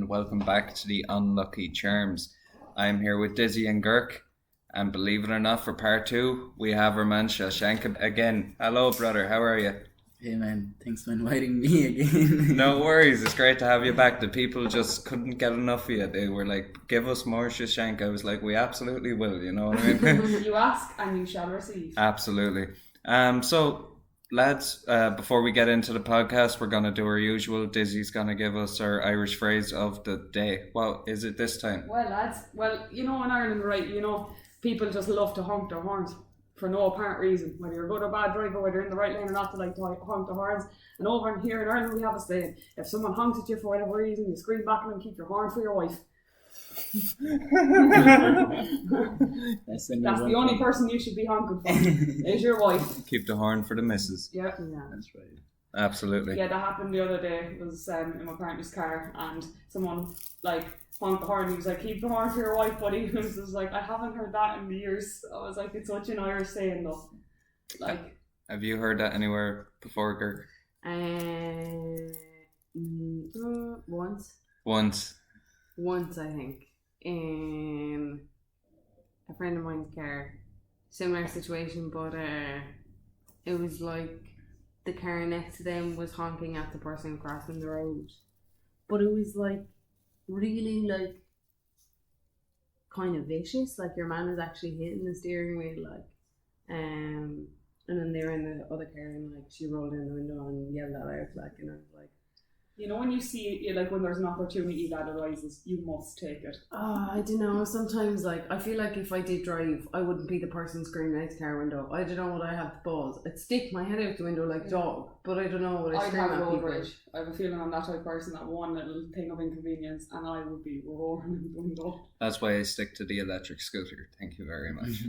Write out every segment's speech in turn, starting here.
and welcome back to the Unlucky Charms. I'm here with Dizzy and Kirk, and believe it or not, for part 2, we have our man Shashank again. Hello, brother, how are you? Hey man, thanks for inviting me again. No worries, it's great to have you back. The people just couldn't get enough of you. They were like, give us more Shashank. I was like, we absolutely will, you know what I mean? You ask and you shall receive. Absolutely. So, lads, before we get into the podcast, we're going to do our usual. Dizzy's going to give us our Irish phrase of the day. What is it this time? Well, lads, you know, in Ireland, right, you know, people just love to honk their horns for no apparent reason. Whether you're a good or bad driver, whether you're in the right lane or not, to like to honk their horns. And over here in Ireland, we have a saying: if someone honks at you for whatever reason, you scream back at them, keep your horn for your wife. That's the only person you should be honking for, is your wife. Keep the horn for the missus. Yeah, That's right. Absolutely. Yeah, that happened the other day. It was in my partner's car, and someone like honked the horn. He was like, "Keep the horn for your wife, buddy." I was just like, I haven't heard that in years. I was like, it's such an Irish saying though. Like, have you heard that anywhere before, Kirk? Once, I think, in a friend of mine's car. Similar situation, but it was like the car next to them was honking at the person crossing the road. But it was like really like kind of vicious. Like your man was actually hitting the steering wheel, like, and then they were in the other car and like she rolled in the window and yelled that out, like, and I was like, you know, when you see, like, when there's an opportunity that arises, you must take it. Oh, I don't know. Sometimes, like, I feel like if I did drive, I wouldn't be the person screaming out the car window. I don't know what I have the balls. I'd stick my head out the window like a dog, but I don't know what I scream have at road people. rage. I have a feeling I'm that type of person that one little thing of inconvenience and I would be roaring in the window. That's why I stick to the electric scooter. Thank you very much.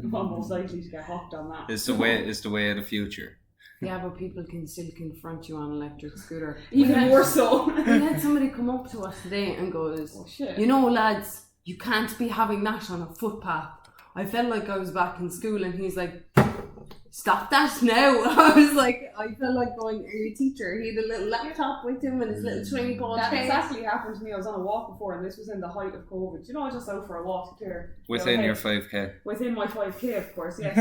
I'm almost likely to get hooked on that. It's the way of the future. Yeah, but people can still confront you on an electric scooter. Even more so. We had somebody come up to us today and goes, "Oh shit! You know, lads, you can't be having that on a footpath." I felt like I was back in school, and he's like, "Stop that now!" I was like, I felt like going, "Are you a teacher?" He had a little laptop with him and his little swing ball. That exactly happened to me. I was on a walk before, and this was in the height of COVID. You know, I was just out for a walk to clear. Within your 5k. Within my 5k, of course, yes.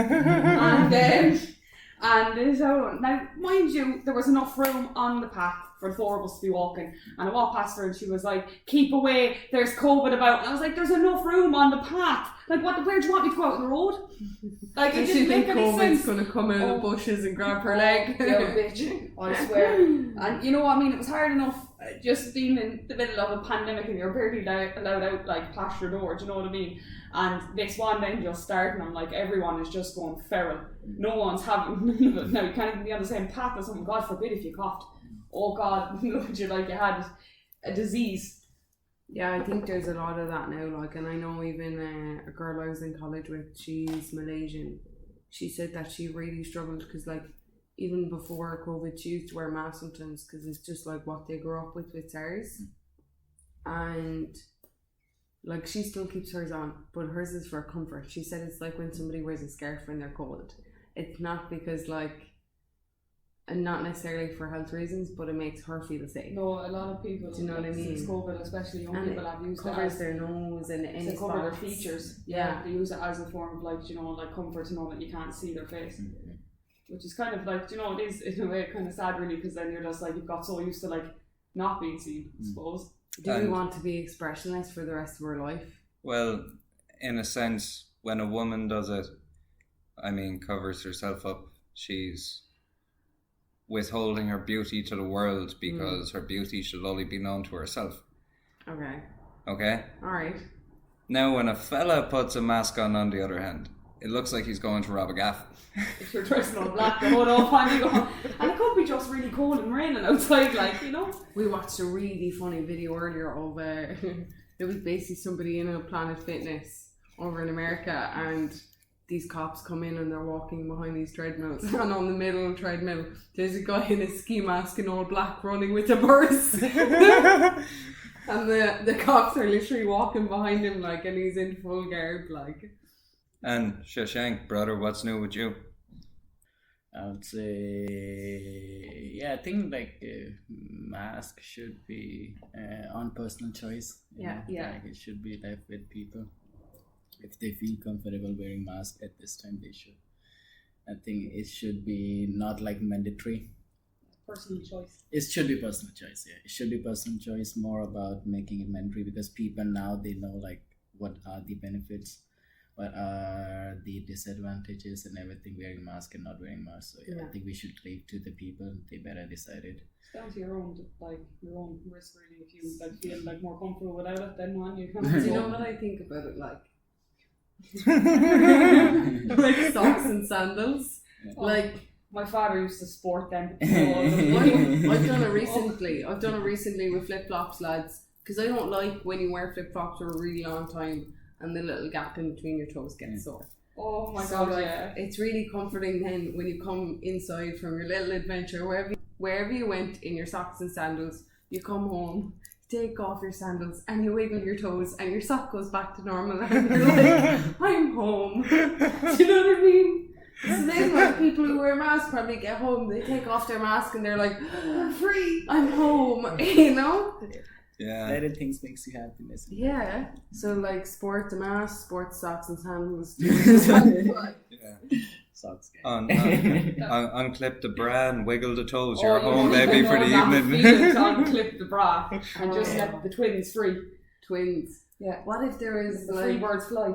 And so, now, mind you, there was enough room on the path for the four of us to be walking. And I walked past her and she was like, "Keep away, there's COVID about." And I was like, there's enough room on the path. Like, where do you want me to go out on the road? Like, it didn't make any sense. COVID's going to come out of the bushes and grab her leg. Yeah, bitch, I swear. And you know what I mean? It was hard enough just being in the middle of a pandemic and you're barely allowed out, like, past your door, do you know what I mean? And this one then just started and I'm like, everyone is just going feral. No one's having none of it. Now, you can't even be on the same path as someone. God forbid if you coughed. Oh God, look at you like you had a disease. Yeah, I think there's a lot of that now, like, and I know even a girl I was in college with, she's Malaysian. She said that she really struggled because, like, even before COVID, she used to wear masks sometimes because it's just like what they grew up with SARS. And like, she still keeps hers on, but hers is for comfort. She said it's like when somebody wears a scarf when they're cold. It's not because, like, and not necessarily for health reasons, but it makes her feel safe. No, a lot of people, do you know what I mean? Since COVID, especially young people, have used it covers their nose and any to cover their features. Yeah, they use it as a form of, like, you know, like comfort to know that you can't see their face. Which is kind of like, you know, it is in a way kind of sad really, because then you're just like, you've got so used to like not being seen, I suppose. Do we want to be expressionless for the rest of our life? Well, in a sense, when a woman does it, I mean, covers herself up, she's withholding her beauty to the world because her beauty should only be known to herself. Okay? Alright. Now, when a fella puts a mask on the other hand, it looks like he's going to rob a gaff. If you're dressing all black the whole time you go, and it could be just really cold and raining outside, like, you know. We watched a really funny video earlier of it was basically somebody in a Planet Fitness over in America, and these cops come in and they're walking behind these treadmills, and on the middle treadmill there's a guy in a ski mask in all black running with a purse. And the cops are literally walking behind him, like, and he's in full garb, like. And Shashank, brother, what's new with you? I would say, yeah, I think like mask should be on personal choice. you Yeah, know, yeah. Like it should be left with people. If they feel comfortable wearing mask at this time, they should. I think it should be not like mandatory. Personal choice. It should be personal choice. Yeah, it should be personal choice. More about making it mandatory because people now they know like what are the benefits, what are the disadvantages, and everything wearing mask and not wearing mask. So yeah, I think we should leave to the people. They better decide it. It's down to your own risk really. If you like feel like more comfortable without it, then on you can. Do you know what I think about it like? Like socks and sandals. Oh, Like my father used to sport them. I've done it recently. I've done it recently with flip flops, lads. Because I don't like when you wear flip flops for a really long time and the little gap in between your toes gets sore. Oh my So god, like, yeah. it's really comforting then when you come inside from your little adventure, wherever you went in your socks and sandals, you come home, take off your sandals and you wiggle your toes and your sock goes back to normal and you're like, I'm home. Do you know what I mean? So then like people who wear masks probably get home, they take off their mask and they're like, I'm free, I'm home, you know? Yeah. Little things makes you happiness. Yeah. So like sport the mask, sport socks and sandals. Yeah. Socks. Unclip the bra and wiggle the toes. You're Oh, home, you baby, know for the that evening. feeling to unclip the bra and just let the twins free. Twins. Yeah. What if there is The free like birds fly.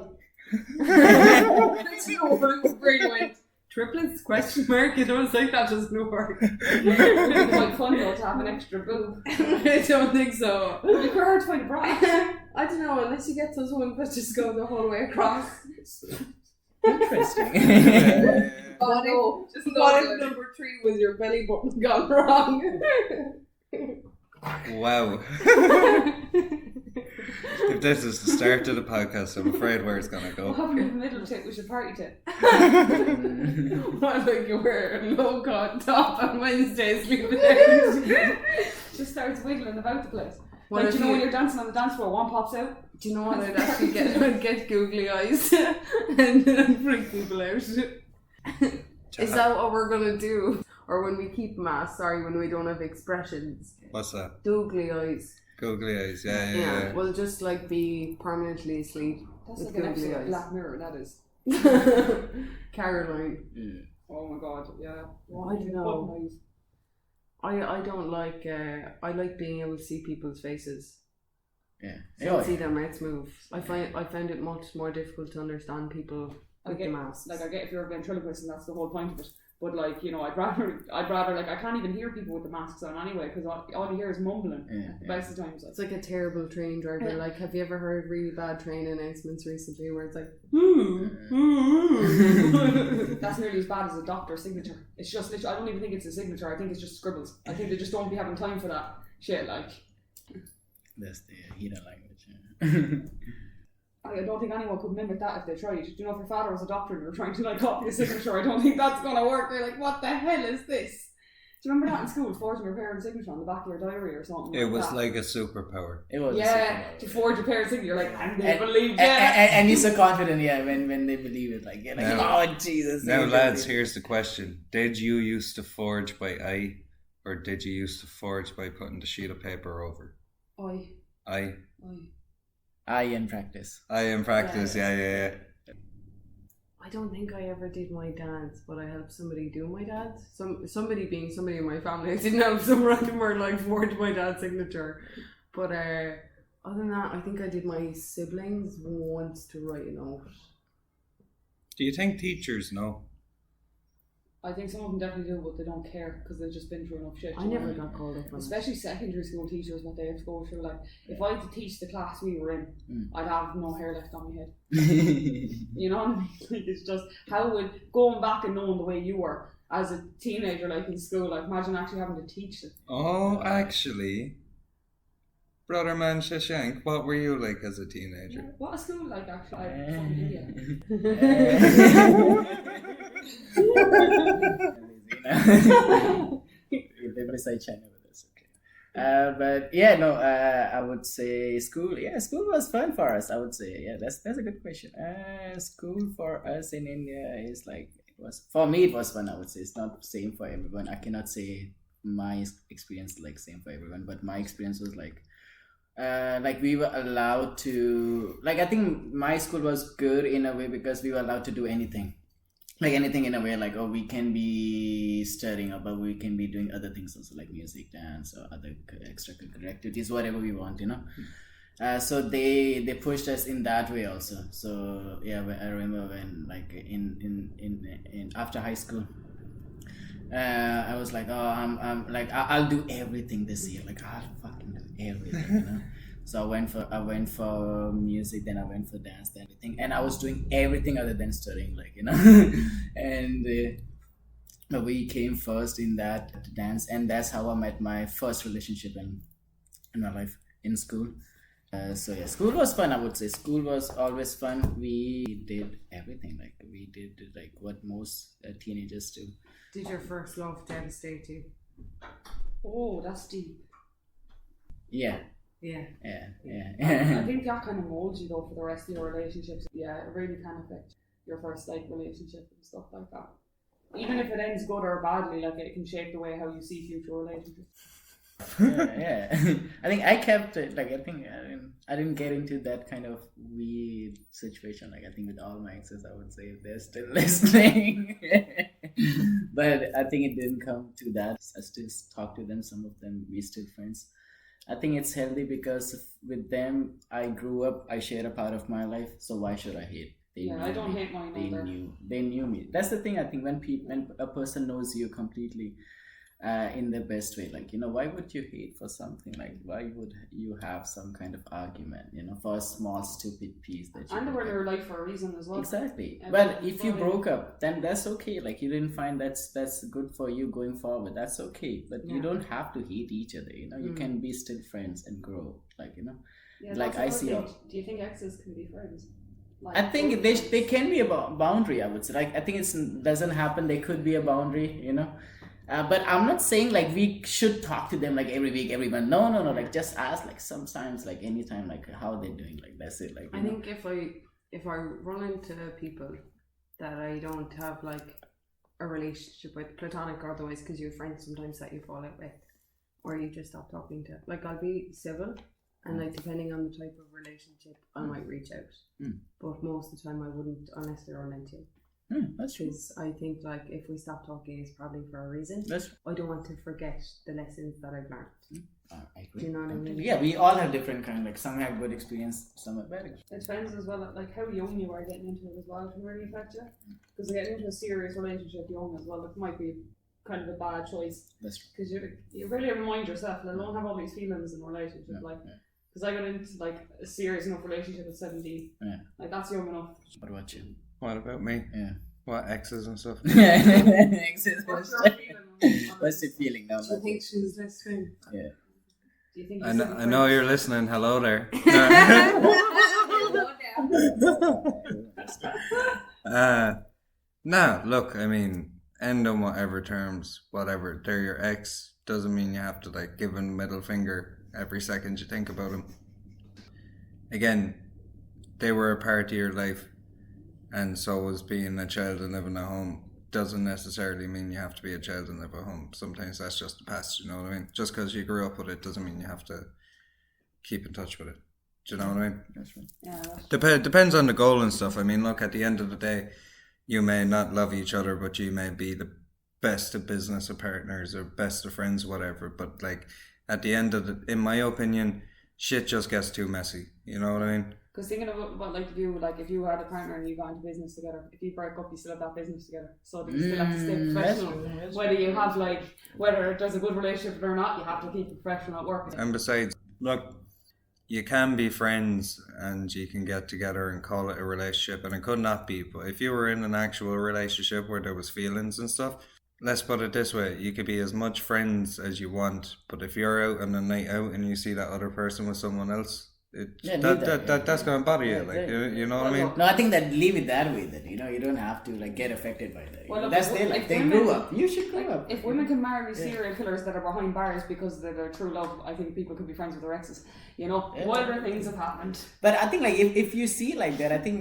triplets? Question mark. It don't think that doesn't work. It'd be quite funny though to have an extra boob. I don't think so. It'd be quite hard to find a bra. I don't know, unless you get those ones that just go the whole way across. Interesting. What if number 3 was your belly button gone wrong? Wow. If this is the start of the podcast, I'm afraid where it's gonna What go. happened in the middle to it? We should party to it. What, like you wear a low cut top on Wednesdays, leave it out? Just starts wiggling about the place. What Like, if you know you- when you're dancing on the dance floor, one pops out. Do you know what I'd actually get? I'd get googly eyes and freak people out. Is that what we're gonna do? Or when we keep masks, when we don't have expressions. What's that? Googly eyes. Googly eyes. Yeah. We'll just like be permanently asleep. That's with like an googly episode of eyes. Black Mirror, that is. Caroline. Oh my god, yeah. I don't know. I don't like, I like being able to see people's faces. Yeah. So see their mouths move. I find it much more difficult to understand people with the masks. Like I get if you're a ventriloquist and that's the whole point of it. But like, you know, I'd rather like I can't even hear people with the masks on anyway because all you hear is mumbling. The best of the times. It's like a terrible train driver. Yeah. Like, have you ever heard really bad train announcements recently where it's like, That's nearly as bad as a doctor's signature. It's just literally, I don't even think it's a signature. I think it's just scribbles. I think they just don't be having time for that shit. Like, That's the hidden language. I don't think anyone could mimic that if they tried. Do you know, if your father was a doctor and you were trying to like copy a signature, I don't think that's gonna work. They're like, what the hell is this? Do you remember that in school, forging your parents' signature on the back of your diary or something? It was that? like a superpower. It was. Yeah, to forge your parents' signature, you're like, and they And- believed it. And you're so confident, when they believe it, like, you're like, Now- oh Jesus. Now, they lads, believe it." here's the question: did you used to forge by eye, or did you used to forge by putting the sheet of paper over? Oi. I in practice. I in practice. Yeah. I don't think I ever did my dad's, but I helped somebody do my dad's. Somebody being somebody in my family. I didn't help some random or like forge my dad's signature. But other than that, I think I did my siblings once to write a note. Do you think teachers know? I think some of them definitely do, but they don't care because they've just been through enough shit. I never got called up on it. Especially secondary school teachers, what they have to go through. Like, if I had to teach the class we were in, I'd have no hair left on my head. You know what I mean? Like, it's just how would going back and knowing the way you were as a teenager, like in school. Like, imagine actually having to teach it. Oh, actually, brother man Shashank, what were you like as a teenager? What a school like actually? I'm from India. Beside China with us, okay. But yeah, no, I would say school. Yeah, school was fun for us. I would say, yeah, that's a good question. School for us in India is like it was for me. It was fun. I would say it's not same for everyone. I cannot say my experience like same for everyone, but my experience was like we were allowed to, like, I think my school was good in a way because we were allowed to do anything, like anything in a way, like, oh, we can be studying, but we can be doing other things also, like music, dance, or other extracurricular activities, whatever we want, so they pushed us in that way also. So yeah, I remember when, like, in after high school, I was like, oh, I'm like, I'll do everything this year, like I'll fucking do everything. So I went for music, then I went for dance, then everything, and I was doing everything other than studying, like, and we came first in that dance, and that's how I met my first relationship in my life, in school. So yeah, school was fun. I would say school was always fun. We did everything, like we did like what most teenagers do. Did your first love devastate you? Oh, that's deep. Yeah. Yeah. I think that kind of molds you though for the rest of your relationships. Yeah, it really can affect your first like relationship and stuff like that. Even if it ends good or badly, like it can shape the way how you see future relationships. Yeah. I think I kept it, like, I think I didn't get into that kind of weird situation, like, I think with all my exes, I would say, if they're still listening. But I think it didn't come to that. I still talk to them, some of them we still friends. I think it's healthy because with them I grew up, I shared a part of my life, so why should I hate? I don't hate mine either. They knew me. That's the thing. I think when a person knows you completely, in the best way, like, why would you hate for something? Like, why would you have some kind of argument, for a small stupid piece that you, and they were in your life for a reason as well. Exactly. But if you broke up, then that's okay. Like, you didn't find that's good for you going forward, that's okay. But you don't have to hate each other. You can be still friends and grow, like, like I see. Do you think exes can be friends? Like, I think they can be a boundary, I would say. Like, I think it doesn't happen. There could be a boundary, but I'm not saying like we should talk to them like every week, every month. No. Like, just ask, like, sometimes, like, anytime, like, how they're doing. Like, that's it. Like, I think if I run into people that I don't have like a relationship with, platonic or otherwise, because you have friends sometimes that you fall out with, or you just stop talking to, like, I'll be civil, and like depending on the type of relationship, I might reach out. But most of the time I wouldn't, unless they're on into you. That's true. Because I think, like, if we stop talking, it's probably for a reason. I don't want to forget the lessons that I've learned. I agree. Do you know what I mean? Yeah, we all have different kind. Like, some have good experience, some have bad experience. It depends as well, like how young you are getting into it as well can really affect you. Because getting into a serious relationship young as well, it might be kind of a bad choice. That's true. Because you really remind yourself, let alone have all these feelings in a relationship, because I got into like a serious enough relationship at 17. Yeah. Like, that's young enough. What about you? What about me? Yeah. What, exes and stuff? Exes. What's your feeling? What's the feeling now? Do you think she's listening? Yeah. Do you think I know you're listening. Hello there. No, look, I mean, end on whatever terms, whatever. They're your ex, doesn't mean you have to like give them middle finger every second you think about them. Again, they were a part of your life, and so was being a child and living at home. Doesn't necessarily mean you have to be a child and live at home. Sometimes that's just the past, you know what I mean? Just because you grew up with it doesn't mean you have to keep in touch with it. Do you know what I mean? That's right. Yeah. Depends on the goal and stuff. I mean, look, at the end of the day, you may not love each other, but you may be the best of business of partners or best of friends, whatever. But like, at the end of in my opinion, shit just gets too messy. You know what I mean? Because thinking about what like if you had a partner and you got into business together, if you break up, you still have that business together. So you still have to stay professional. Whether you have whether there's a good relationship or not, you have to keep professional at work. And besides, look, you can be friends and you can get together and call it a relationship, and it could not be. But if you were in an actual relationship where there was feelings and stuff, let's put it this way, you could be as much friends as you want, but if you're out on a night out and you see that other person with someone else, Yeah, that's going to bother you. Yeah, Like, yeah. you know what I mean? No, I think that leave it that way. Then you don't have to like get affected by that. Well, look, that's if- they like if they women- grew up. You should grow up. If women can marry serial killers that are behind bars because they're their true love, I think people can be friends with their exes. You know, wilder things have happened. But I think like if you see like that, I think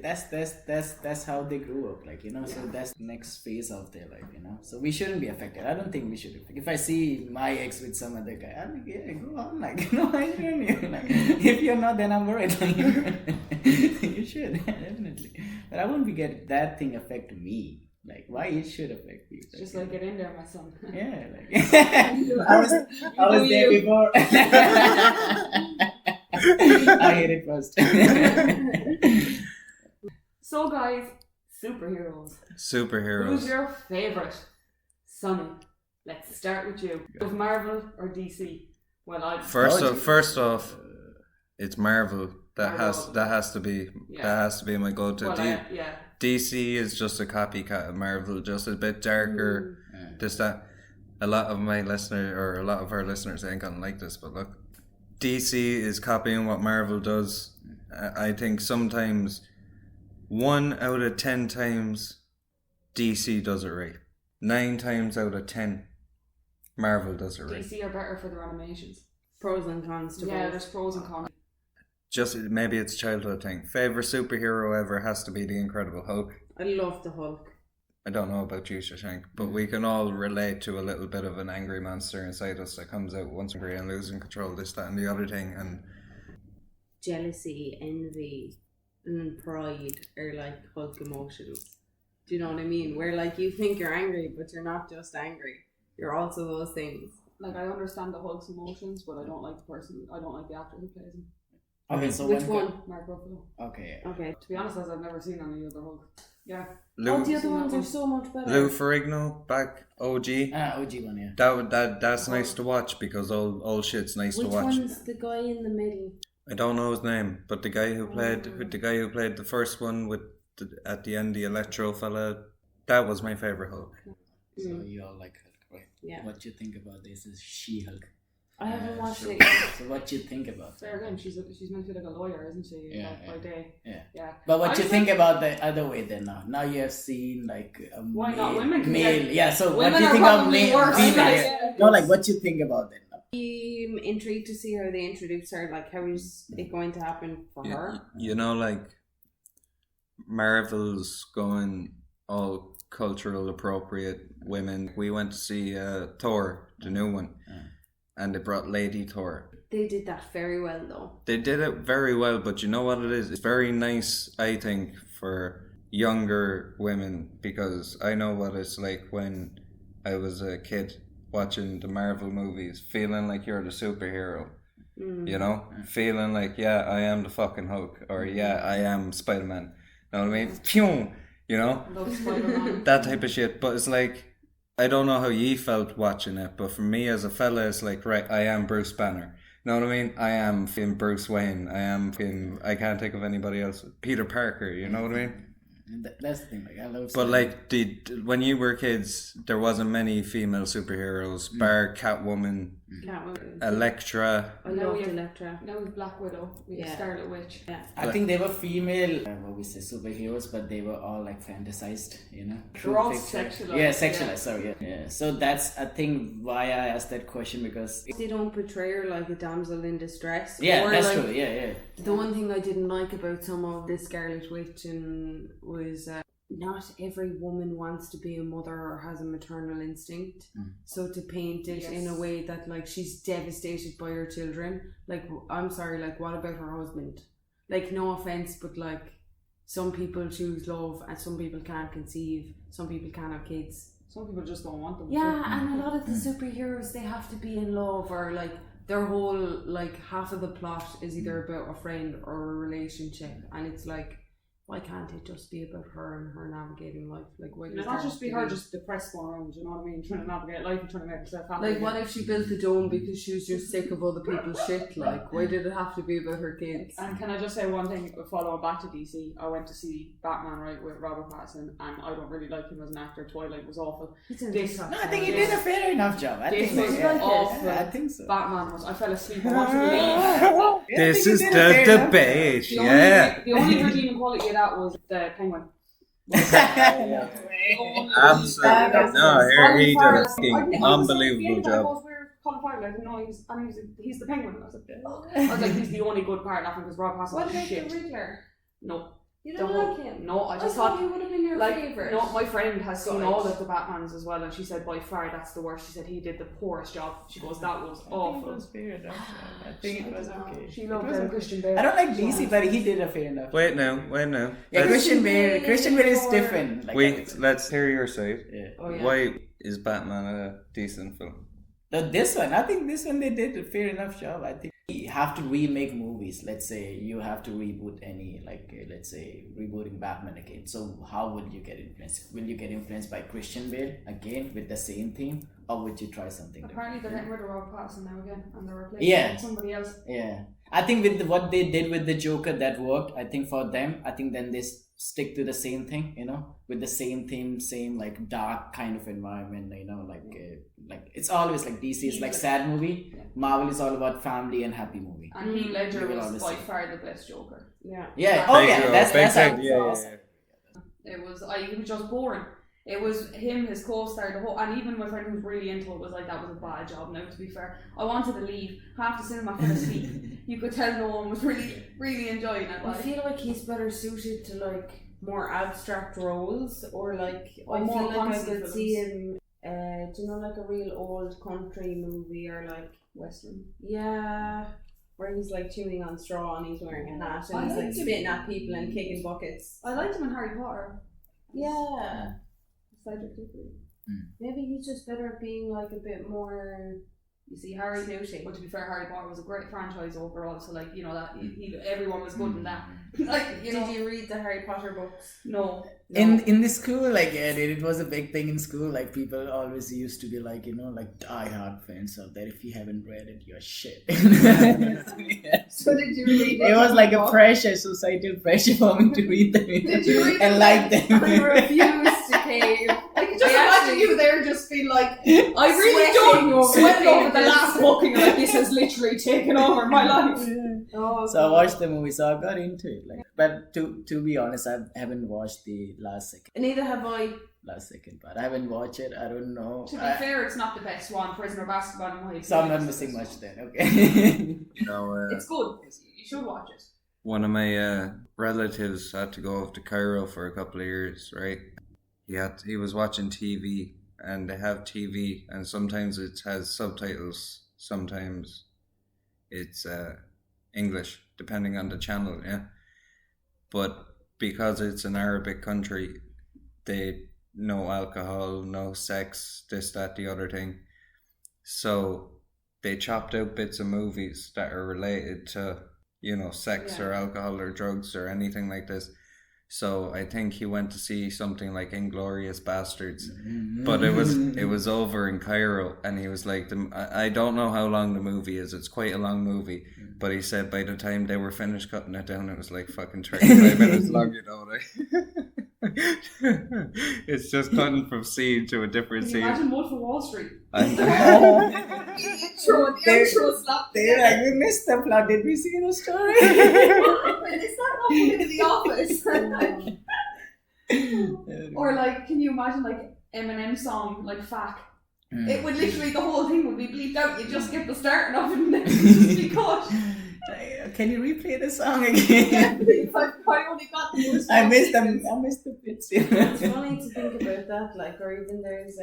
that's how they grew up. Like so that's the next phase of their life. So we shouldn't be affected. I don't think we should. If I see my ex with some other guy, I'm like, yeah, go on. Like I shouldn't. Like, if you're not, then I'm worried. Like, you should definitely. But I wouldn't be get that thing affect me. Like why it should affect me. Just like get in there, my son. Yeah, like I was there before. I hit it first. So guys, superheroes. Superheroes. Who's your favourite? Sonny, let's start with you. Of Marvel or DC? Well, First off, it's Marvel. That Marvel. has to be my go-to. Well, yeah. DC is just a copycat of Marvel, just a bit darker. Just that a lot of my listeners or a lot of our listeners ain't gonna like this, but look, DC is copying what Marvel does. I think sometimes 1 out of 10 times DC does it right. 9 times out of 10 Marvel does it right. DC are better for their animations. Pros and cons to Yeah, both. there's pros and cons. Just maybe it's a childhood thing. Favorite superhero ever has to be the Incredible Hulk. I love the Hulk. I don't know about you, Shashank, but we can all relate to a little bit of an angry monster inside us that comes out once we're and losing control, this, that, and the other thing. And Jealousy, envy, and pride are like Hulk emotions. Do you know what I mean? Where like you think you're angry, but you're not just angry. You're also those things. Like I understand the Hulk's emotions, but I don't like the actor who plays him. Okay, so Which one? Mark Ruffalo. Okay. Okay. To be honest, as I've never seen any other Hulk. Yeah. Oh, the other ones are so much better. Lou Ferrigno, back OG. OG one, yeah. That's nice to watch because old shit's nice Which to watch. one's the guy in the middle? I don't know his name, but the guy who played the first one with at the end the Electro fella, that was my favorite Hulk. So you all like Hulk, right? Yeah. What you think about this is She-Hulk. I haven't watched it. So what you think about There again, she's meant to be like a lawyer, isn't she? Yeah, By day. Yeah. But what you think about the other way then now? Now you have seen like a Why not? Women can male. get- Yeah, so what Women do you are think of probably male? worse. Female, Yeah. No, like what you think about that now? I'm intrigued to see how they introduce her. Like, how is it going to happen for her? You know, like Marvel's going all cultural appropriate women. We went to see Thor, the new one, and they brought Lady Thor. They did that very well, though. They did it very well, but you know what it is? It's very nice, I think, for younger women, because I know what it's like when I was a kid watching the Marvel movies, feeling like you're the superhero. You know? Feeling like, yeah, I am the fucking Hulk, or yeah, I am SpiderMan. Know what I mean? Phew! You know? Love Spider-Man. That type of shit. But it's like, I don't know how ye felt watching it, but for me as a fella, it's like, right, I am Bruce Banner. Know what I mean? I am fucking Bruce Wayne. I can't think of anybody else. Peter Parker, you know what I mean? That's the thing, like I love. But like when you were kids, there wasn't many female superheroes. Bar Catwoman, Elektra. I loved Elektra. Now with Black Widow, with Scarlet Witch. Yeah. I think they were female, what we say, superheroes, but they were all like fantasized, They're all Fiction. sexualized. Yeah, sexualized. Sorry, yeah. So that's I think why I asked that question, because They don't portray her like a damsel in distress. yeah, Or that's like, true. Yeah. The one thing I didn't like about some of the Scarlet Witch was not every woman wants to be a mother or has a maternal instinct. So to paint it in a way that like she's devastated by her children, like I'm sorry, like what about her husband? Like no offense, but like some people choose love and some people can't conceive, some people can't have kids. Some people just don't want them. Yeah, and a lot of the superheroes, they have to be in love, or like their whole like half of the plot is either about a friend or a relationship, and it's like, why can't it just be about her and her navigating life? Like, why does Not that just have be to her just depressed going around, you know what I mean? Trying to navigate life and trying to make herself happy. Like, what if she built the dome because she was just sick of other people's shit? Like, why did it have to be about her kids? And can I just say one thing, following back to DC, I went to see Batman, right, with Robert Pattinson, and I don't really like him as an actor. Twilight was awful. No, I think he did a fair enough job. I This think was yeah. awful. I think so. Batman was, I fell asleep. I wanted to leave. This is the debate, The only redeeming quality of that was the penguin. Absolutely. No, here he did a fucking unbelievable job. Colin Farrell, I didn't know he's the penguin. I was like, he's the only good part of that because Rob Pattinson What was about shit. the Riddler? No. You don't like him? No, I I just thought thought he would have been your favourite. No, my friend has seen Good. all of the Batmans as well, and she said by far that's the worst. She said he did the poorest job. She goes, that was awful. I think it was okay. She loved Christian Bale. I don't like DC, but he did a fair enough. Wait now. Yeah, Christian Bale is different. Like, Wait, let's hear your side. Yeah. Oh, yeah. Why is Batman a decent film? This one, I think this one they did a fair enough job. I think you have to remake movies. Let's say you have to reboot any, let's say rebooting Batman again. So how would you get influenced? Will you get influenced by Christian Bale again with the same theme, or would you try something Apparently they're different? getting rid of Rob Pattinson now again, and they're replacing Yeah. him with somebody else. Yeah, I think with what they did with the Joker, that worked. I think for them, I think then they stick to the same thing, with the same theme, same like dark kind of environment, like it's always like DC is like sad movie, Marvel is all about family and happy movie. And Heath Ledger You will was always by see. far the best Joker. Yeah. Yeah, Oh, that's big how thing. it's awesome. It was, he was just boring. It was him, his co-star, the whole, and even my friend who was really into it was like, that was a bad job. Now, to be fair, I wanted to leave. Half the cinema fell asleep. You could tell no one was really, really enjoying it. I Like. feel like he's better suited to like more abstract roles, or like Or I more feel like I constant could see films. him. Do you know, like a real old country movie, or like Western. yeah, where he's like chewing on straw and he's wearing a hat I and he's like liked him. spitting at people and kicking buckets. I liked him in Harry Potter. Yeah, Cedric Diggory. maybe he's just better at being like a bit more. You see, Harry, Snooty. but to be fair, Harry Potter was a great franchise overall. So, like, that everyone was good in that. Like, Did you read the Harry Potter books? No. In the school, it was a big thing in school. Like people always used to be like, like die-hard fans of that. If you haven't read it, you're shit. So did you read It was like a pressure, societal pressure for me to read them Did you read and like them. I refused to cave. I can just imagine you there just being like, I really Sweating don't over sweat the over the pages. last book, and you're like, this has literally taken over my life. Oh, So I watched the movie, so I got into it. But to be honest, I haven't watched the last neither have I. second part. I haven't watched it. I don't know. To be fair, it's not the best one. Prisoner Basketball in my So I'm not missing much then. Okay. It's good. You should watch it. One of my relatives had to go off to Cairo for a couple of years, right? He was watching TV, and they have TV, and sometimes it has subtitles, sometimes it's English, depending on the channel, yeah. But because it's an Arabic country, they no alcohol, no sex, this, that, the other thing. So they chopped out bits of movies that are related to, sex or alcohol or drugs or anything like this. So I think he went to see something like Inglourious Bastards, but it was over in Cairo, and he was like, I don't know how long the movie is. It's quite a long movie, but he said by the time they were finished cutting it down, it was like fucking 35 minutes long, It's just cutting from scene to a different Can you scene. imagine Wolf of Wall Street? We missed the plot. Did we see the story? It's not happening in the office. Or like, can you imagine like Eminem song like "Fack"? It would literally, the whole thing would be bleeped out. You just get the starting of it and then it'd just be cut. Can you replay the song again? Yeah, please. I only got the first I 5 missed seconds. them. I missed the bits. It's funny to think about that, or even there's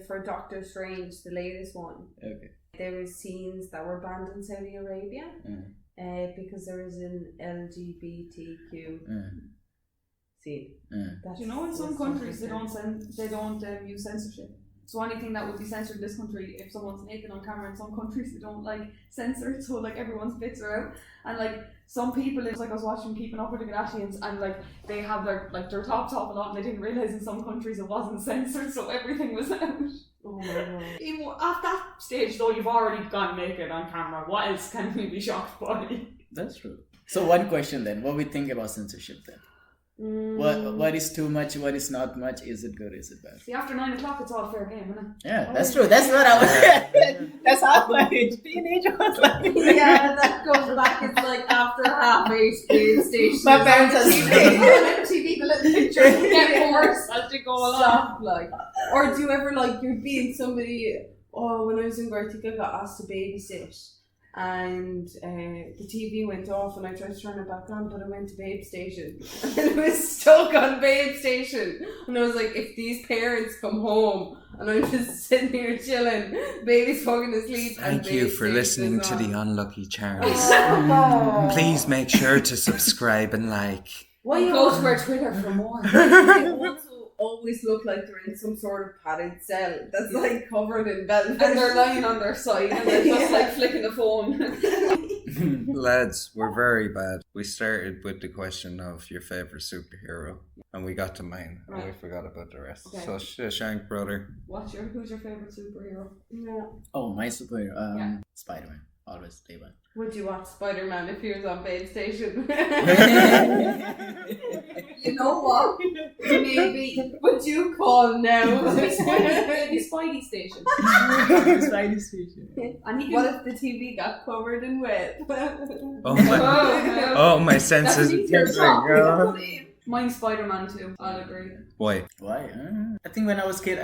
for Doctor Strange, the latest one. Okay. There was scenes that were banned in Saudi Arabia because there was an LGBTQ scene. Do you know in some countries they don't use censorship? So anything that would be censored in this country, if someone's naked on camera, in some countries they don't censor it, so everyone's bits are out. And some people, it's like I was watching Keeping Up with the Kardashians, and like they have their tops off a lot, and they didn't realise in some countries it wasn't censored, so everything was out. Oh my god. At that stage though, you've already gone naked on camera. What else can we be shocked by? That's true. So one question then, what we think about censorship then? What is too much, what is not much, is it good, is it bad? See, after 9 o'clock it's all fair game, isn't it? Yeah, that's true. That's what I was. That's how my teenager was like. Yeah, that goes back. It's like after 8:30 station. My parents are MTV, the little pictures get worse as they go along. Stop, like. Or do you ever like you're being somebody? Oh, when I was younger, I think I got asked to babysit, and the TV went off, and I tried to turn it back on, but I went to Babe Station, and it was stuck on Babe Station, and I was like, if these parents come home and I'm just sitting here chilling, baby's fucking asleep. Thank you for listening to The Unlucky Charms. Oh. Please make sure to subscribe and like. Why And you go to our Twitter for more. They also always look like they're in some sort of padded cell that's like covered in velvet. And they're lying on their side and they're just like flicking the phone. Lads, we're very bad. We started with the question of your favourite superhero, and we got to mine, and we forgot about the rest. Okay. So, Shashank, brother. Who's your favourite superhero? Yeah. Oh, my superhero, Yeah. Spider-Man, always day one. Would you watch SpiderMan if he was on Babe Station? You know what? Maybe. Would you call now? Maybe Spidey Station. Spidey Station. And he What if the TV got covered in wet? Oh my! Oh, my senses are tingling. Mine's Spider-Man too. I'll agree. Why? Why? I think when I was a kid,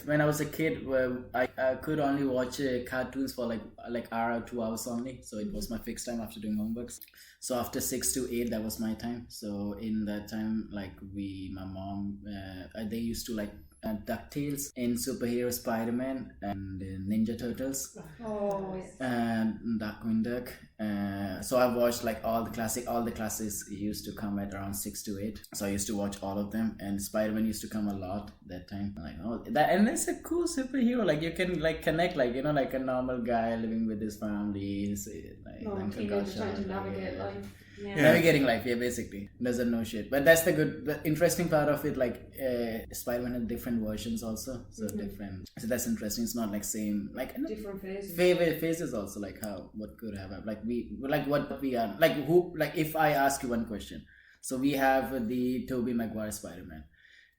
when I was a kid, I could only watch cartoons for like hour or 2 hours only. So it was my fixed time after doing homeworks. So after 6 to 8, that was my time. So in that time, like my mom, they used to like DuckTales in superhero Spider-Man and Ninja Turtles. Oh, yes. And Darkwing Duck. So I watched like all the classics used to come at around 6 to 8. So I used to watch all of them, and Spider-Man used to come a lot that time. Like, oh, that, and it's a cool superhero. Like you can like connect, like, you know, like a normal guy living with his family. Like, Uncle Teenagers Gosh, trying to like, navigate yeah. life. Yeah. Navigating life, yeah, basically. Doesn't know shit. But that's the interesting part of it. Like, Spider-Man had different versions also. So different. So that's interesting. It's not like same, like, Different phases. favorite phases also, like what could have happened. What we are, like who, like if I ask you one question. So we have the Tobey Maguire Spider-Man.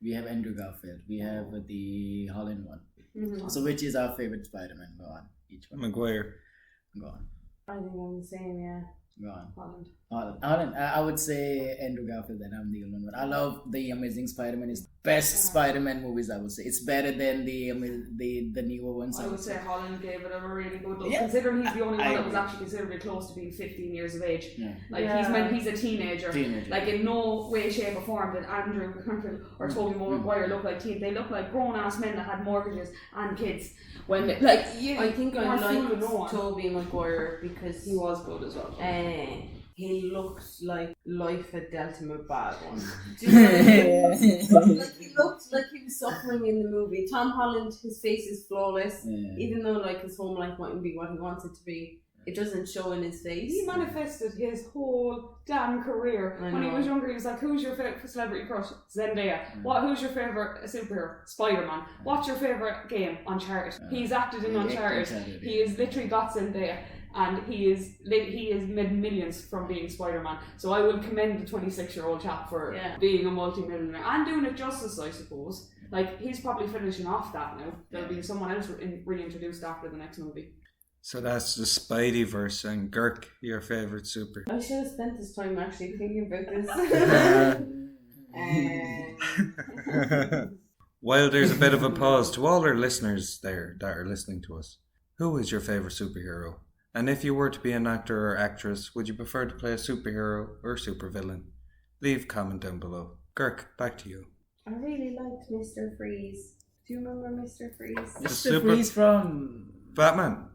We have Andrew Garfield. We have the Holland one. Mm-hmm. So which is our favorite Spider-Man? Go on. Each one. Maguire. Go on. I think I'm the same, yeah. Go on. Holland. Holland. I would say Andrew Garfield, and I'm the only one. I love the Amazing Spider-Man. It's best Spider-Man movies, I would say. It's better than the newer ones. I would say Holland gave it a really good look, Yeah. considering he's the only one I that was agree. actually considerably close to being 15 years of age. Yeah. Like Yeah. he's a teenager. Like in no way, shape or form did Andrew Garfield or Tobey Maguire look like teens. They look like grown ass men that had mortgages and kids. When they, like I think I weren't fooling like no one. Tobey Maguire because He was good as well. he looked like life had dealt him a bad one. Do you know what I mean? Like he looked like he was suffering in the movie. Tom Holland, his face is flawless, even though like his home life mightn't be what he wants it to be. It doesn't show in his face. He manifested his whole damn career. I When he know. was younger, he was like, who's your favourite celebrity crush? Zendaya. Who's your favourite superhero? Spider-Man. What's your favourite game? Uncharted. He's acted in Uncharted. He has literally got Zendaya. And he is made millions from being Spider-Man. So I will commend the 26-year-old chap for being a multi-millionaire and doing it justice, I suppose. Like, he's probably finishing off that now. There'll be someone else reintroduced after the next movie. So that's the Spideyverse, and Kirk, your favourite super. I should have spent this time actually thinking about this. While there's a bit of a pause, to all our listeners there that are listening to us, who is your favourite superhero? And if you were to be an actor or actress, would you prefer to play a superhero or supervillain? Leave a comment down below. Kirk, back to you. I really liked Mr. Freeze. Do you remember Mr. Freeze? Mr. Freeze from Batman.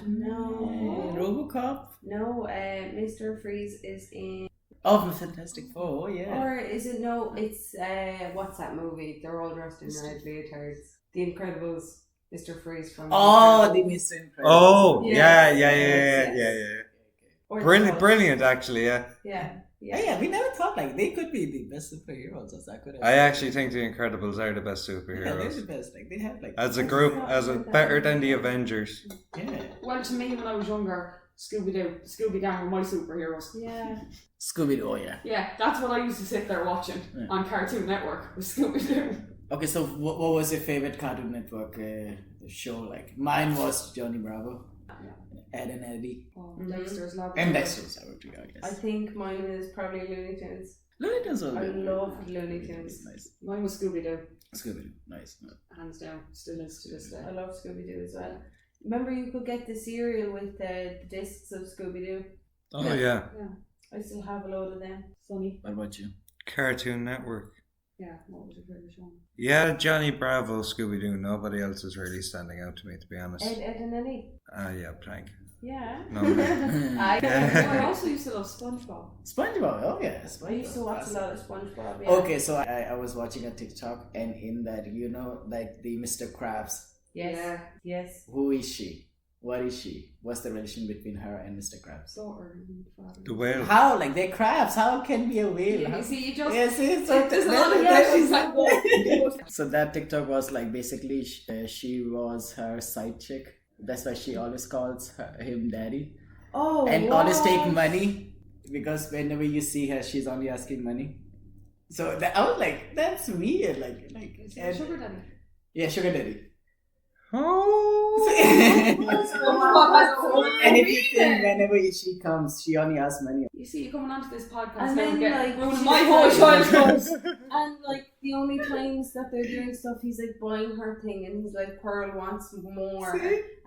No. RoboCop? No, Mr. Freeze is in... Oh, Fantastic Four, yeah. Or is it, no, it's, what's that movie? They're all dressed in red leotards. The Incredibles. Mr. Freeze from... Oh, the Mr. Incredible. Oh, Yeah. yeah. Or the Brilliant, Hulk. brilliant, actually, yeah. Yeah. Yeah, we never thought like they could be the best superheroes. As that could have. I actually think the Incredibles are the best Yeah, they're superheroes. the best. Like they have like As a group, better than the Avengers. Yeah. Well, to me, when I was younger, Scooby Gang were my superheroes. Yeah. Scooby Doo. Oh yeah. Yeah, that's what I used to sit there watching on Cartoon Network with Scooby Doo. Okay, so what was your favorite Cartoon Network show? Like mine was Johnny Bravo, Ed and Eddie, Dexter's Lab. and Dexter's Laboratory, I I guess. think mine is probably Looney Tunes. Looney Tunes was I good. loved Looney Tunes. Nice. Mine was Scooby Doo, Scooby Doo. Nice. hands down. Still is to this day. I love Scooby Doo as well. Remember, you could get the cereal with the discs of Scooby Doo. Oh, yeah. I still have a load of them. Sunny. What about you? Cartoon Network. Yeah, what was your favourite show? Yeah, Johnny Bravo, Scooby Doo. Nobody else is really standing out to me, to be honest. Ed and Eddie. Yeah, Plank. Yeah. No. I also used to love SpongeBob. SpongeBob. Oh yeah, I SpongeBob. used to watch a lot of SpongeBob. Yeah. Okay, so I was watching a TikTok, and in that, like the Mr. Krabs. Yes. Yeah. Yes. Who is she? What is she? What's the relation between her and Mr. Krabs? Daughter and father. The whale. How? Like they're crabs. How can be a whale? Yeah, How- you see, you just. Yes, yes. So There's a lot of questions like that. So that TikTok was like basically she was her side chick. That's why she always calls him daddy. Oh. And what? always take money because whenever you see her, she's only asking money. So I was like, that's weird. Like, Is and- it Sugar Daddy? yeah, sugar daddy. Oh. And if you think whenever she comes, she only asks money. You see, you coming onto this podcast And now then, get like, ruining she's my like- whole childhood. And like the only times that they're doing stuff, he's like buying her thing, and he's like, Pearl wants more,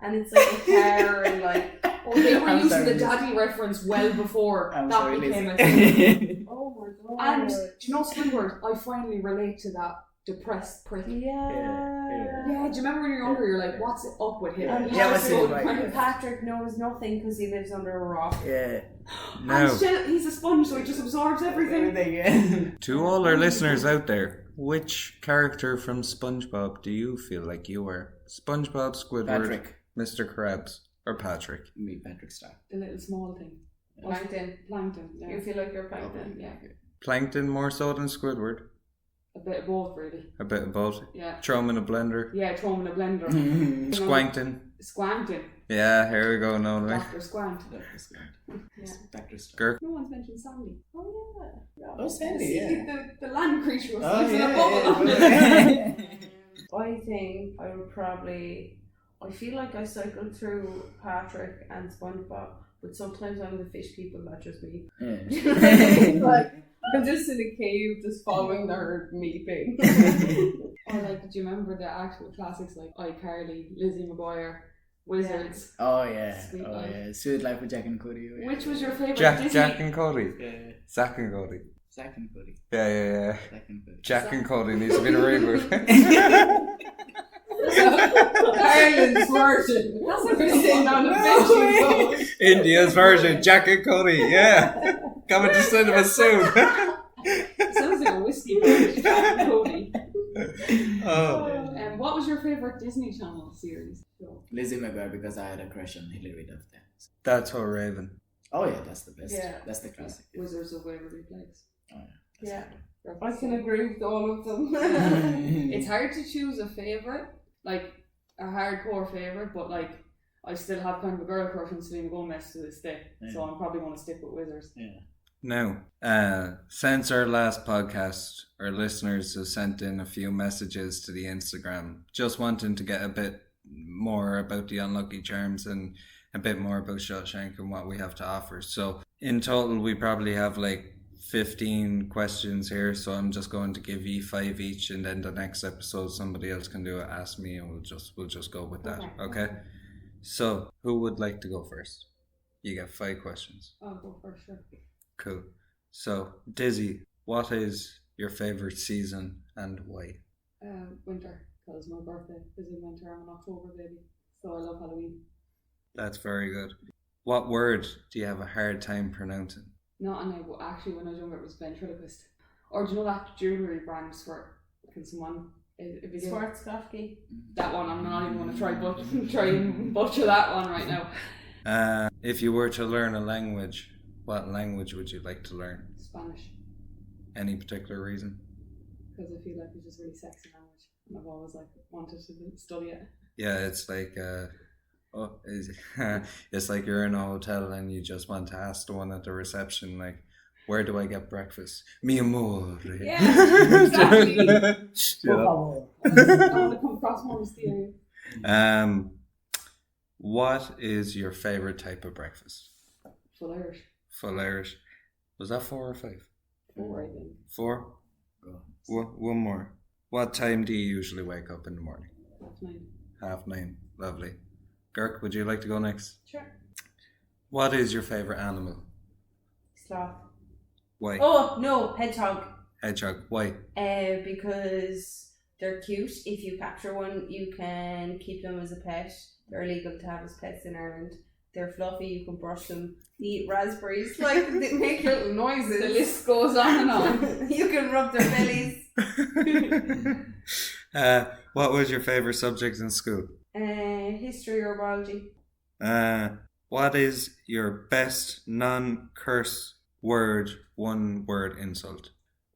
and it's like a car, and like, Oh, they were I'm using sorry, the Liz. daddy reference well before I'm that sorry, became a Liz. thing. oh my god. And do you know Squidward? I finally relate to that depressed prick. yeah. Yeah, do you remember when you're younger? You're like, what's up with him? And He's Yeah, just what's so it like? depressed. Patrick knows nothing because he lives under a rock. Yeah. And Now, still, he's a sponge, so he just absorbs everything. Yeah. to all our listeners out there, which character from SpongeBob do you feel like you were? SpongeBob, Squidward, Patrick. Mr. Krabs, or Patrick? Me, Patrick Star. The little small thing. Plankton. Plankton, yeah. You feel like you're Plankton. Yeah. Plankton more so than Squidward? A bit of both, really. A bit of both. Yeah. Throw him in a blender. Yeah, throw him in a blender. Squankton. Squankton. Yeah, here we go, no way. Dr. Squant. Dr. Star. Yeah. Dr. Star. Gurk. No one's mentioned Sandy. Oh yeah. Oh, Sandy, See, yeah. the land creature was Oh, living in a yeah, bubble on it. yeah. I think I would probably. I feel like I cycle through Patrick and SpongeBob, but sometimes I'm the fish people. That's just me. Like I'm just in a cave, just following the herd meeping. Or like, do you remember the actual classics like iCarly, Lizzie McGuire, Wizards? Oh yeah. Sweet Oh Life. yeah. Sweet Life with Jack and Cody. Yeah. Which was your favourite Jack Disney? and Cody. Yeah. Zack and Cody. Zack and Cody. Yeah. Zack and Cody. Jack and Cody needs to be the reboot. Ireland's version. That's what we're sitting on the fishing boat. India's version, Jack and Cody, yeah. Coming to cinema soon. Sounds like a whiskey brand, Jack and Cody. Oh. What was your favourite Disney Channel series? Lizzie McGuire because I had a crush on Hilary Duff then. That's her Raven. Oh yeah, that's the best. Yeah. That's the classic. Wizards of Waverly Place. Oh Yeah. yeah. I can agree with all of them. It's hard to choose a favourite, like a hardcore favourite, but like I still have kind of a girl crush on Selena Gomez to this day, so I'm probably going to stick with Wizards. Yeah. Now, since our last podcast, our listeners have sent in a few messages to the Instagram, just wanting to get a bit more about the Unlucky Charms and a bit more about Shawshank and what we have to offer. So in total, we probably have like 15 questions here, so I'm just going to give you 5 each, and then the next episode somebody else can do it, ask me, and we'll just go with that. Okay? So who would like to go first? You get 5 questions. I'll go first, sure. Cool. So Dizzy, what is your favorite season and why? Winter, because my birthday is in winter. I'm an October baby, so I love Halloween. That's very good. What word do you have a hard time pronouncing? Not and actually when I was younger it was ventriloquist. Or do you know that jewellery brand for can someone if you Schwarzkopf. that one I'm not even going to try and butcher that one right now. If you were to learn a language, what language would you like to learn? Spanish. Any particular reason? Because I feel like it's just a really sexy language. And I've always like wanted to study it. Yeah, it's like it's like you're in a hotel and you just want to ask the one at the reception, like, where do I get breakfast? Mi amor. Yeah, exactly. Yeah. I want to come across more mysterious. What is your favorite type of breakfast? Full Irish. Full Irish. Was that 4 or 5? 4, I think. 4? One more. What time do you usually wake up in the morning? 9:30. 9:30. Lovely. Kirk, would you like to go next? Sure. What is your favorite animal? Sloth. Why? Oh no, hedgehog. Hedgehog. Why? Because they're cute. If you capture one, you can keep them as a pet. They're illegal to have as pets in Ireland. They're fluffy. You can brush them. They eat raspberries. Like they make little noises. The list goes on and on. You can rub their bellies. What was your favorite subject in school? History or biology. What is your best non-curse word, one word insult?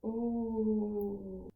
Ooh.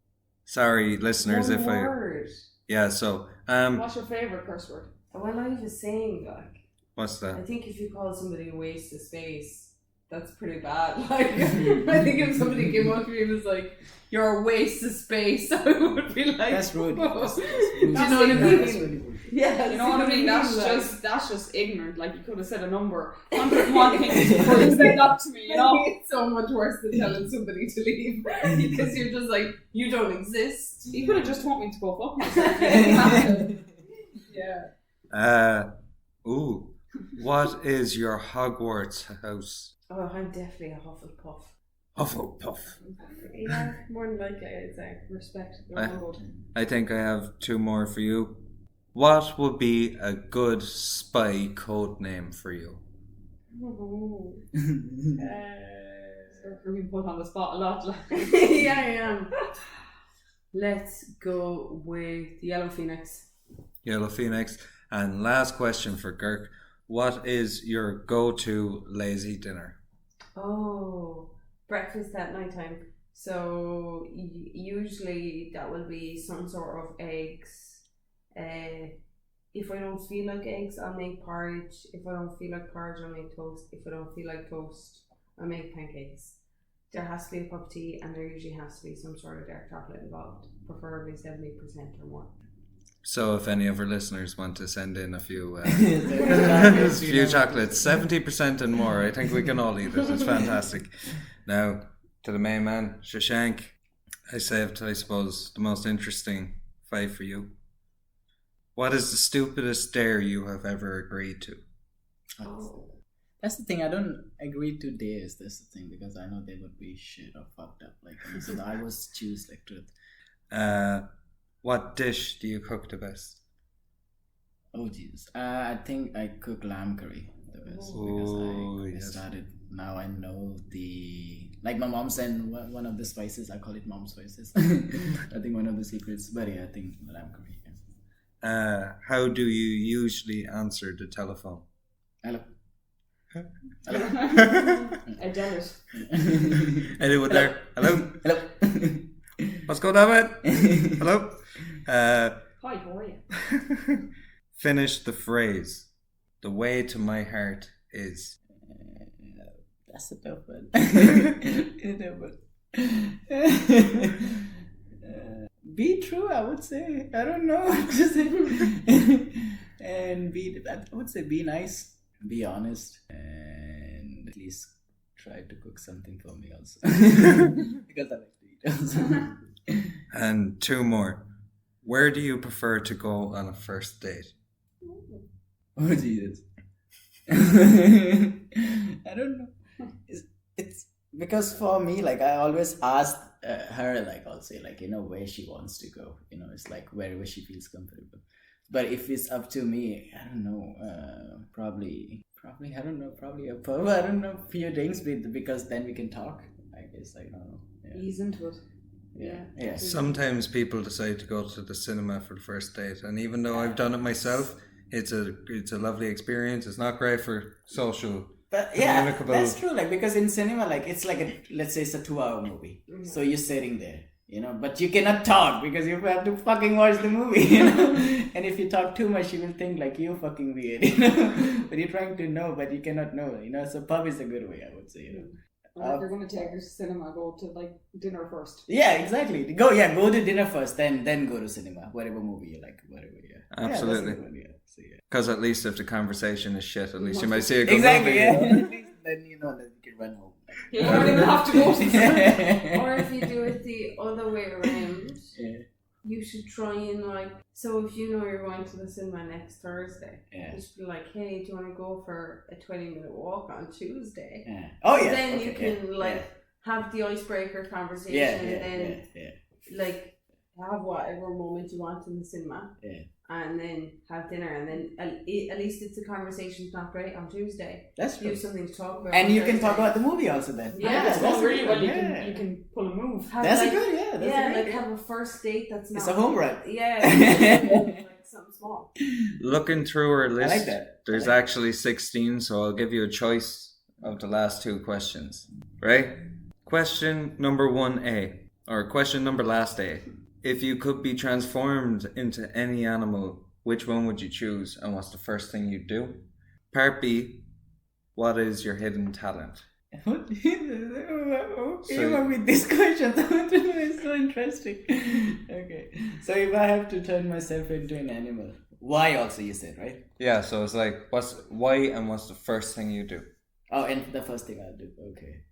Sorry, listeners, One if word. yeah, so What's your favourite curse word? Well, I was saying, like, what's I that? think if you call somebody a waste of space, that's pretty bad. Like, I think if somebody came up to me and was like, "You're a waste of space," I would be like, That's rude. "Whoa." That's Do you know what I That's mean? really rude. Yeah, You know what I mean? That's like, just ignorant. Like you could have said a number, 101 things before you said that to me. You know? It's so much worse than telling somebody to leave because you're just like, you don't exist. You could have just told me to go fuck myself. You didn't have to. Yeah. Ooh. What is your Hogwarts house? Oh, I'm definitely a Hufflepuff. Hufflepuff. Yeah, more than likely, I'd say. Respect. They're all good. I think I have 2 more for you. What would be a good spy code name for you? You're being put on the spot a lot. Like. Yeah, I am. Let's go with Yellow Phoenix. Yellow Phoenix. And last question for Kirk. What is your go-to lazy dinner? Oh, breakfast at nighttime. So usually that will be some sort of eggs. If I don't feel like eggs, I'll make porridge. If I don't feel like porridge, I'll make toast. If I don't feel like toast, I'll make pancakes. There has to be a cup of tea, and there usually has to be some sort of dark chocolate involved, preferably 70% or more. So if any of our listeners want to send in a few Few chocolates, 70% and more, I think we can all eat it. It's fantastic. Now, to the main man, Shashank, I saved, I suppose, the most interesting 5 for you. What is the stupidest dare you have ever agreed to? Oh. That's the thing. I don't agree to days. That's the thing, because I know they would be shit or fucked up. Like, so I was choose like truth. What dish do you cook the best? Oh Jesus! I think I cook lamb curry the best Oh, because I yes. started. Now I know the, like my mom said, one of the spices. I call it mom spices. I think one of the secrets. But yeah, I think lamb curry. Yeah. How do you usually answer the telephone? Hello. I jealous. Anyone there? Hello? Hello. What's going on, man? Hello? Hi, how are you? Finish the phrase. The way to my heart is. That's a tough one. Be true, I would say. I don't know. And I would say be nice, be honest, and at least try to cook something for me also. Because I like to eat also. And 2 more. Where do you prefer to go on a first date? Oh Jesus. I don't know. It's because for me, like I always ask her, like I'll say, like, you know, where she wants to go. You know, it's like wherever she feels comfortable. But if it's up to me, I don't know. Probably I don't know. Probably a pub. I don't know. Few drinks because then we can talk. I guess I don't know. Yeah. Ease into it. Yeah. Sometimes people decide to go to the cinema for the first date, and even though I've done it myself, it's a lovely experience. It's not great for social. But yeah, communicable. that's true. Like, because in cinema, like, it's like let's say it's a 2-hour movie, Mhm. so you're sitting there, but you cannot talk because you have to fucking watch the movie, And if you talk too much, you will think like you're fucking weird, But you're trying to know, but you cannot know, So pub is a good way, I would say, Or if you're going to take her to cinema, go to like dinner first. Yeah, exactly. Go to dinner first, then go to cinema, whatever movie you like, whatever. Yeah, Absolutely. Yeah, that's a good one, yeah. So, yeah. Because at least if the conversation is shit, at least you might see a good Exactly. movie. Yeah. At least then you can run home. You don't even have to go to the cinema. Or if you do it the other way around, Yeah. you should try and like. So if you know you're going to the cinema next Thursday, Yeah. just be like, hey, do you want to go for a 20-minute walk on Tuesday? Yeah. Oh yeah. Then okay, you can yeah, like have the icebreaker conversation, yeah, and yeah, then yeah. like have whatever moment you want in the cinema. Yeah. And then have dinner, and then at least it's a conversation's not great on Tuesday. That's You true. have something to talk about. And on you can talk Thursday. about the movie also then. Yeah, That's that's really a well. good You one, can you can pull a move. Have, That's like, a good, yeah. That's a like great, have a first date that's not It's a home run. Yeah, like something small. Looking through our list, I like that. there's actually 16, so I'll give you a choice of the last 2 questions. Right? Question number 1A, or question number last A. If you could be transformed into any animal, which one would you choose, and what's the first thing you'd do? Part B, what is your hidden talent? Even with these questions, it's so interesting. Okay, so if I have to turn myself into an animal, why also you said, right? Yeah, so it's like, why and what's the first thing you do? Oh, and the first thing I'll do, okay.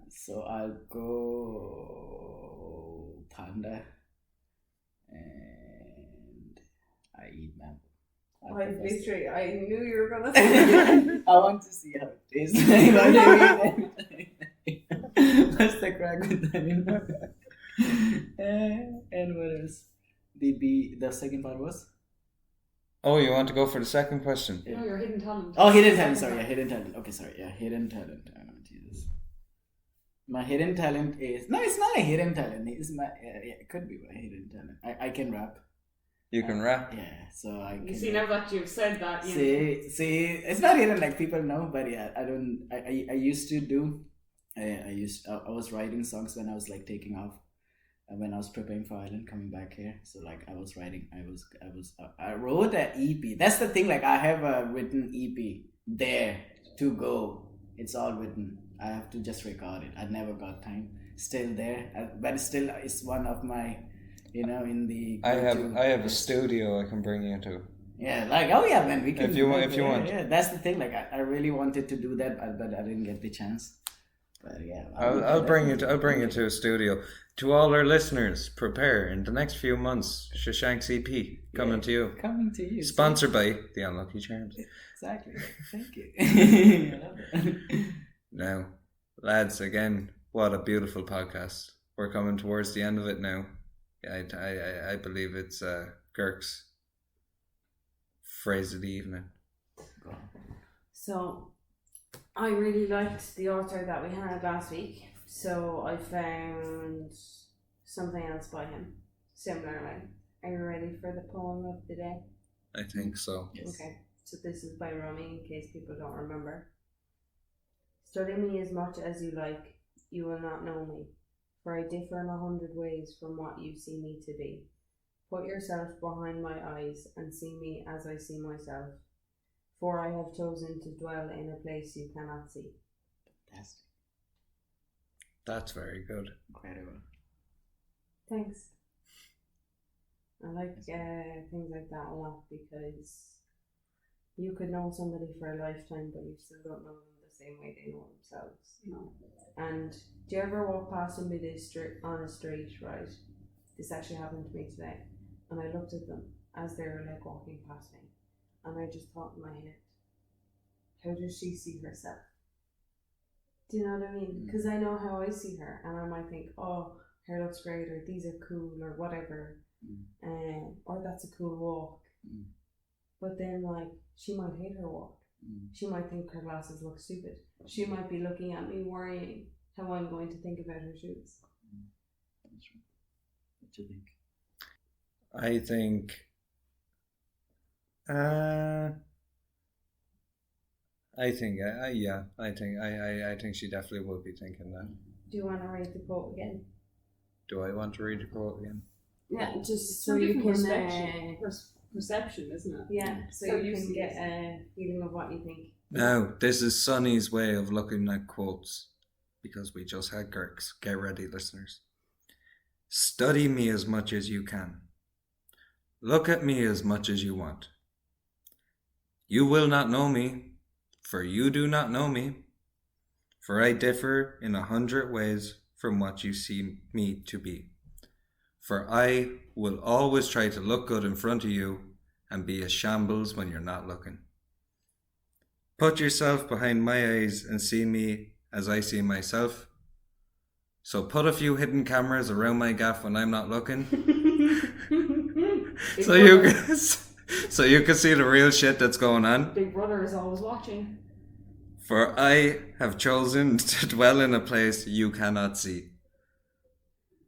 So I'll go panda, and I eat mango. I knew you were gonna say I want to see how it tastes. What's the crack with that? And what else? The second part was? Oh, you want to go for the second question? Yeah. No, your hidden talent. Oh, hidden talent. Sorry, hidden talent. Okay, sorry. Yeah, hidden talent. Oh, Jesus. My hidden talent is it's not a hidden talent. It's my it could be my hidden talent. I can rap. You can rap. Yeah, so I can. You see, now that you've said that, See, it's not hidden like people know, but yeah, I don't. I used to do. I was writing songs when I was like taking off, when I was preparing for Ireland, coming back here. So like I was writing. I wrote an EP. That's the thing. Like I have a written EP there to go. It's all written. I have to just record it. I never got time. Still there, but still it's one of my. In the. I have a studio I can bring you to. Yeah, like man, we can. If you want. Yeah, that's the thing. Like I really wanted to do that, but I didn't get the chance. But yeah, I'll bring you to a studio. To all our listeners, prepare in the next few months. Shashank's EP coming to you. Coming to you. Sponsored by the Unlucky Charms. Exactly. Thank you. I love that. Now, lads, again, what a beautiful podcast. We're coming towards the end of it now. I believe it's Kirks' phrase of the evening. So, I really liked the author that we had last week, so I found something else by him, similarly. Are you ready for the poem of the day? I think so. Yes. Okay, so this is by Rumi, in case people don't remember. Study me as much as you like, you will not know me, for I differ in 100 ways from what you see me to be. Put yourself behind my eyes and see me as I see myself, for I have chosen to dwell in a place you cannot see. Fantastic. That's very good. Incredible. Thanks. I like things like that a lot, because you could know somebody for a lifetime, but you still don't know them the same way they know themselves. And do you ever walk past somebody on a street, right? This actually happened to me today, and I looked at them as they were like walking past me, and I just thought in my head, how does she see herself? Do you know what I mean? Because I know how I see her, and I might think, oh, her looks great, or these are cool, or whatever, or that's a cool walk. But then, like, she might hate her walk. She might think her glasses look stupid. She might be looking at me worrying how I'm going to think about her shoes. That's right. What do you think? I think I think, I think she definitely would be thinking that. Do you want to read the quote again? Do I want to read the quote again? Yeah, just So you can can perception, isn't it? yeah, so So you you can see get it. a feeling of what you think. Now, this is Sonny's way of looking at quotes, because we just had Kirks. Get ready, listeners. Study me as much as you can. Look at me as much as you want. You will not know me, for you do not know me, for I differ in 100 ways from what you see me to be. For I will always try to look good in front of you and be a shambles when you're not looking. Put yourself behind my eyes and see me as I see myself. So put a few hidden cameras around my gaff when I'm not looking. so you can see the real shit that's going on. Big Brother is always watching. For I have chosen to dwell in a place you cannot see.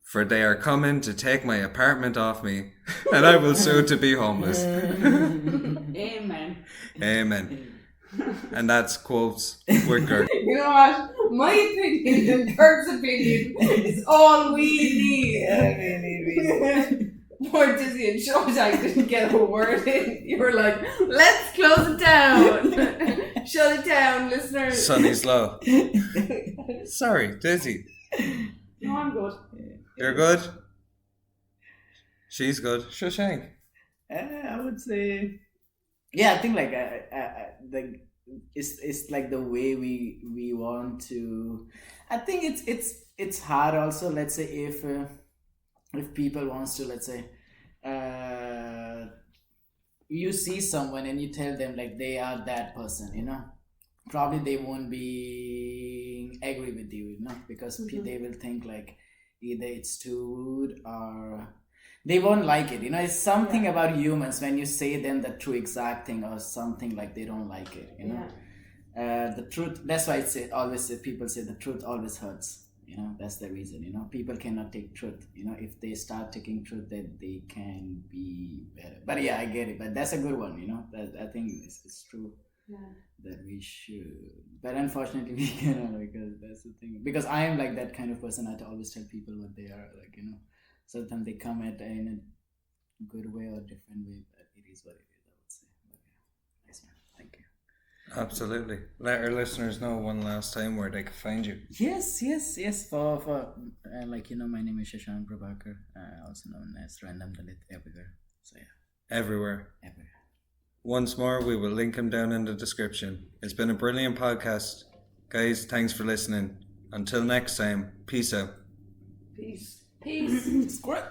For they are coming to take my apartment off me, and I will soon to be homeless. Amen. Amen. And that's quotes with Kirk. You know what? My opinion and Kirk's opinion is all we need. Poor Dizzy and Shawshank didn't get a word in. You were like, let's close it down. Shut it down, listeners. Sonny's low. Sorry, Dizzy. No, I'm good. You're good? She's good. Shashank. I would say, yeah. I think like it's like the way we want to. I think it's hard also. Let's say if people wants to, let's say, you see someone and you tell them like they are that person, you know, probably they won't be agree with you, you know, because they will think like either it's too rude or they won't like it, you know. It's something about humans when you say them the true exact thing or something like they don't like it, you know. The truth, that's why it's always people say the truth always hurts, you know. That's the reason, you know. People cannot take truth, you know. If they start taking truth, then they can be better. But yeah, I get it, but that's a good one, you know. That I think it's true. That we should, but unfortunately we cannot, because that's the thing, because I am like that kind of person. I always tell people what they are, like, you know. Sometimes they come at in a good way or different way, but it is what it is, I would say. But yeah, nice man. Thank you. Absolutely. Let our listeners know one last time where they can find you. Yes. For like, you know, my name is Shashank Prabhakar, also known as Random Dalit everywhere. So yeah, Everywhere. everywhere. Once more, we will link him down in the description. It's been a brilliant podcast. Guys, thanks for listening. Until next time, peace out. Peace. Peace. Squirt.